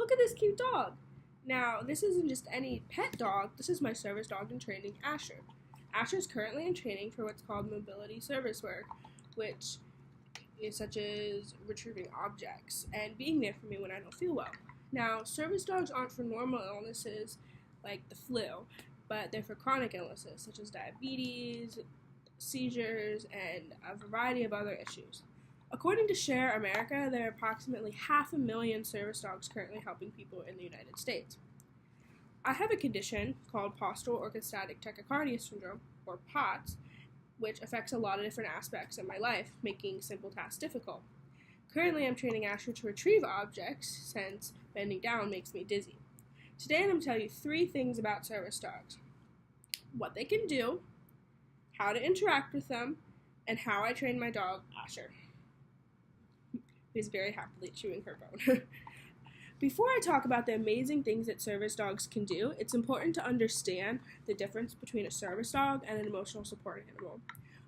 look at this cute dog. Now, this isn't just any pet dog. This is my service dog in training, Asher. Asher is currently in training for what's called mobility service work, which is such as retrieving objects and being there for me when I don't feel well. Now, service dogs aren't for normal illnesses like the flu, but they're for chronic illnesses such as diabetes, seizures, and a variety of other issues. According to Share America, there are approximately 500,000 service dogs currently helping people in the United States. I have a condition called postural orthostatic tachycardia syndrome, or POTS, which affects a lot of different aspects of my life, making simple tasks difficult. Currently, I'm training Asher to retrieve objects, since bending down makes me dizzy. Today, I'm going to tell you 3 things about service dogs: what they can do, how to interact with them, and how I train my dog, Asher. He's very happily chewing her bone. Before I talk about the amazing things that service dogs can do, it's important to understand the difference between a service dog and an emotional support animal.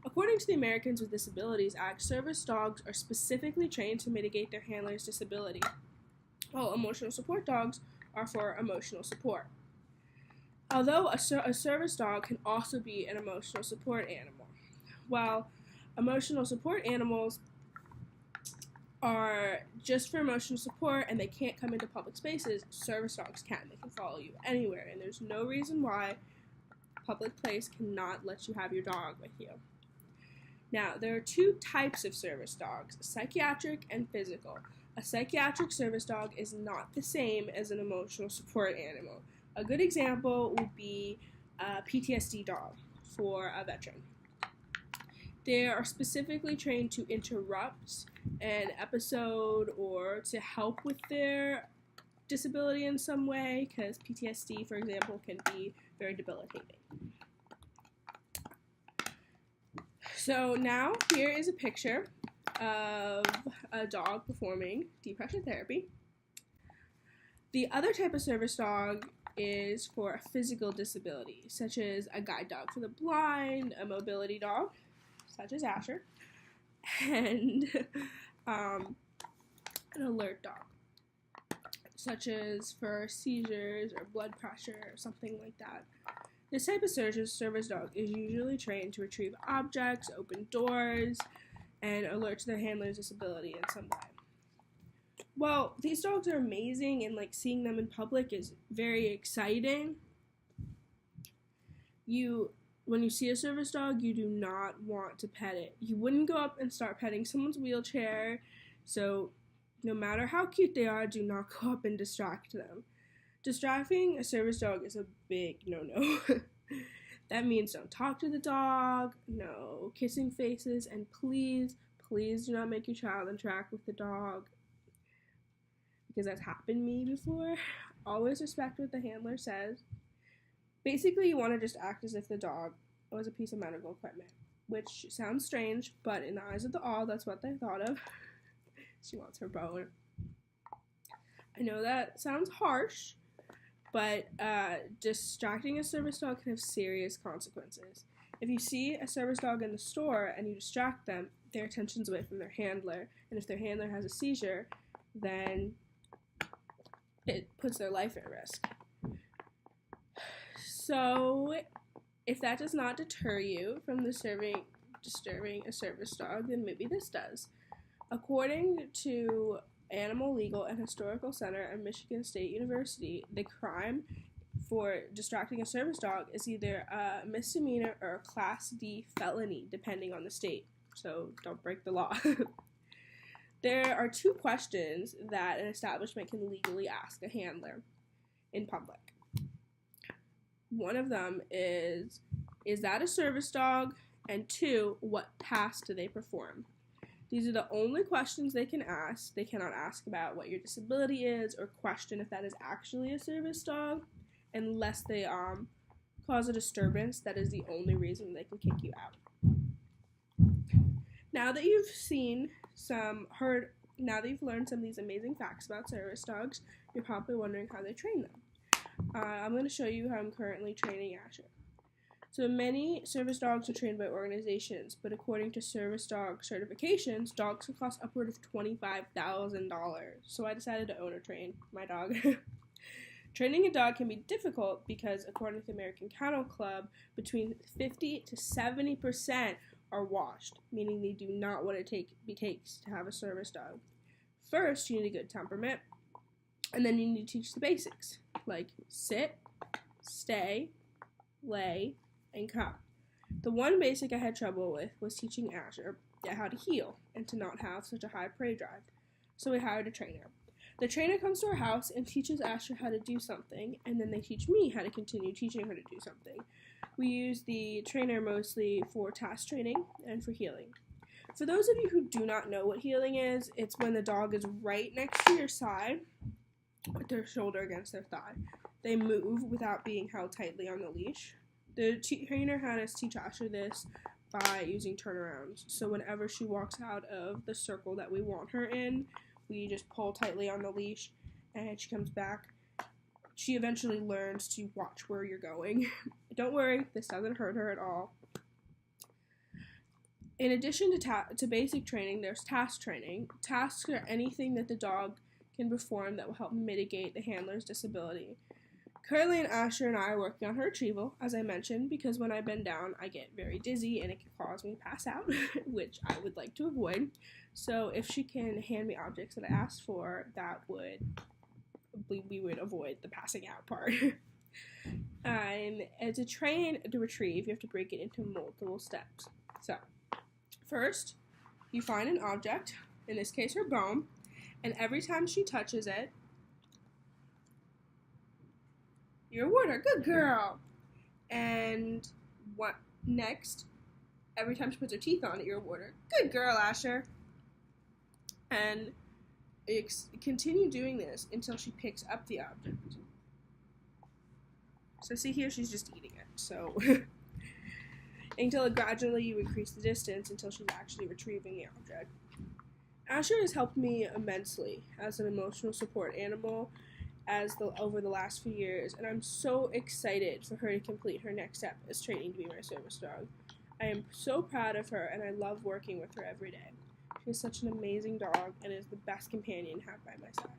According to the Americans with Disabilities Act, service dogs are specifically trained to mitigate their handler's disability, while emotional support dogs are for emotional support. Although a service dog can also be an emotional support animal. While emotional support animals are just for emotional support and they can't come into public spaces, service dogs can. They can follow you anywhere, and there's no reason why a public place cannot let you have your dog with you. Now, there are 2 types of service dogs, psychiatric and physical. A psychiatric service dog is not the same as an emotional support animal. A good example would be a PTSD dog for a veteran. They are specifically trained to interrupt an episode or to help with their disability in some way, because PTSD, for example, can be very debilitating. So now here is a picture of a dog performing deep pressure therapy. The other type of service dog is for a physical disability, such as a guide dog for the blind, a mobility dog, such as Asher, and an alert dog, such as for seizures or blood pressure or something like that. This type of service dog is usually trained to retrieve objects, open doors, and alert to their handler's disability in some way. Well, these dogs are amazing, and seeing them in public is very exciting. When you see a service dog, you do not want to pet it. You wouldn't go up and start petting someone's wheelchair, so no matter how cute they are, do not go up and distract them. Distracting a service dog is a big no-no. That means don't talk to the dog, no kissing faces, and please do not make your child interact with the dog, because that's happened to me before. Always respect what the handler says. Basically, you want to just act as if the dog was a piece of medical equipment, which sounds strange, but in the eyes of the all, that's what they thought of. She wants her bone. I know that sounds harsh, but distracting a service dog can have serious consequences. If you see a service dog in the store and you distract them, their attention's away from their handler, and if their handler has a seizure, then it puts their life at risk. So, if that does not deter you from disturbing a service dog, then maybe this does. According to Animal Legal and Historical Center at Michigan State University, the crime for distracting a service dog is either a misdemeanor or a Class D felony, depending on the state. So don't break the law. There are 2 questions that an establishment can legally ask a handler in public. One of them is that a service dog? And 2, what tasks do they perform? These are the only questions they can ask. They cannot ask about what your disability is or question if that is actually a service dog, unless they cause a disturbance. That is the only reason they can kick you out. Now that you've learned some of these amazing facts about service dogs, you're probably wondering how they train them. I'm going to show you how I'm currently training Asher. So many service dogs are trained by organizations, but according to service dog certifications, dogs can cost upward of $25,000. So I decided to own or train my dog. Training a dog can be difficult because, according to the American Kennel Club, between 50 to 70% are washed, meaning they do not what it takes to have a service dog. First, you need a good temperament, and then you need to teach the basics, like sit, stay, lay, and come. The one basic I had trouble with was teaching Asher how to heel and to not have such a high prey drive, so we hired a trainer. The trainer comes to our house and teaches Asher how to do something, and then they teach me how to continue teaching her to do something. We use the trainer mostly for task training and for heeling. For those of you who do not know what heeling is, it's when the dog is right next to your side with their shoulder against their thigh. They move without being held tightly on the leash. The trainer had us teach Asher this by using turnarounds. So whenever she walks out of the circle that we want her in, we just pull tightly on the leash and she comes back. She eventually learns to watch where you're going. Don't worry, this doesn't hurt her at all. In addition to basic training, there's task training. Tasks are anything that the dog can perform that will help mitigate the handler's disability. Currently, Asher and I are working on her retrieval, as I mentioned, because when I bend down, I get very dizzy and it can cause me to pass out, which I would like to avoid. So if she can hand me objects that I asked for, we would avoid the passing out part. And to train to retrieve, you have to break it into multiple steps. So, first, you find an object, in this case her bone, and every time she touches it, you reward her. Good girl. And what next? Every time she puts her teeth on it, you reward her. Good girl, Asher. And continue doing this until she picks up the object. So see here, she's just eating it. So until gradually you increase the distance until she's actually retrieving the object. Asher has helped me immensely as an emotional support animal over the last few years, and I'm so excited for her to complete her next step as training to be my service dog. I am so proud of her, and I love working with her every day. She is such an amazing dog and is the best companion to have by my side.